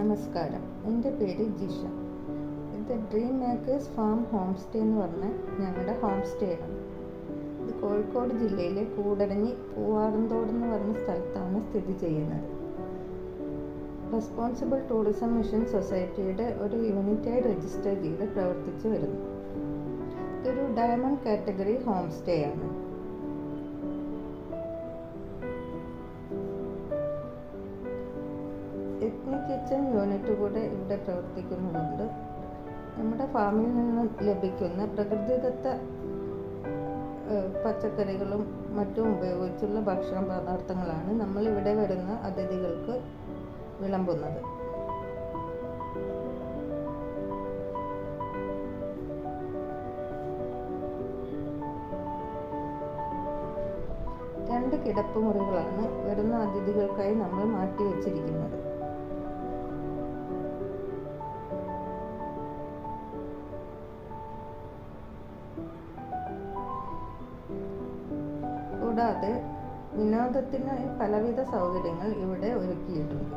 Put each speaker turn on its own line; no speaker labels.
നമസ്കാരം, എൻ്റെ പേര് ജിഷ. ഇത് dream makers farm home stay എന്ന് പറഞ്ഞ ഞങ്ങളുടെ ഹോം സ്റ്റേ ആണ്. ഇത് കോഴിക്കോട് ജില്ലയിലെ കൂടരഞ്ഞി പൂവാറന്തോട് എന്ന് പറഞ്ഞ സ്ഥലത്താണ് സ്ഥിതി ചെയ്യുന്നത്. റെസ്പോൺസിബിൾ ടൂറിസം മിഷൻ സൊസൈറ്റിയുടെ ഒരു യൂണിറ്റായി രജിസ്റ്റർ ചെയ്ത് പ്രവർത്തിച്ചു വരുന്നു. ഇതൊരു ഡയമണ്ട് കാറ്റഗറി ഹോം സ്റ്റേ ആണ്. എത്നിക് കിച്ചൺ യൂണിറ്റ് കൂടെ ഇവിടെ പ്രവർത്തിക്കുന്നുണ്ട്. നമ്മുടെ ഫാമിൽ നിന്ന് ലഭിക്കുന്ന പ്രകൃതിദത്ത പച്ചക്കറികളും മറ്റും ഉപയോഗിച്ചുള്ള ഭക്ഷണ പദാർത്ഥങ്ങളാണ് നമ്മൾ ഇവിടെ വരുന്ന അതിഥികൾക്ക് വിളമ്പുന്നത്. രണ്ട് കിടപ്പുമുറികളാണ് വരുന്ന അതിഥികൾക്കായി നമ്മൾ മാറ്റിവെച്ചിരിക്കുന്നത്. കൂടാതെ വിനോദത്തിനായി പലവിധ സൗകര്യങ്ങൾ ഇവിടെ ഒരുക്കിയിട്ടുണ്ട്.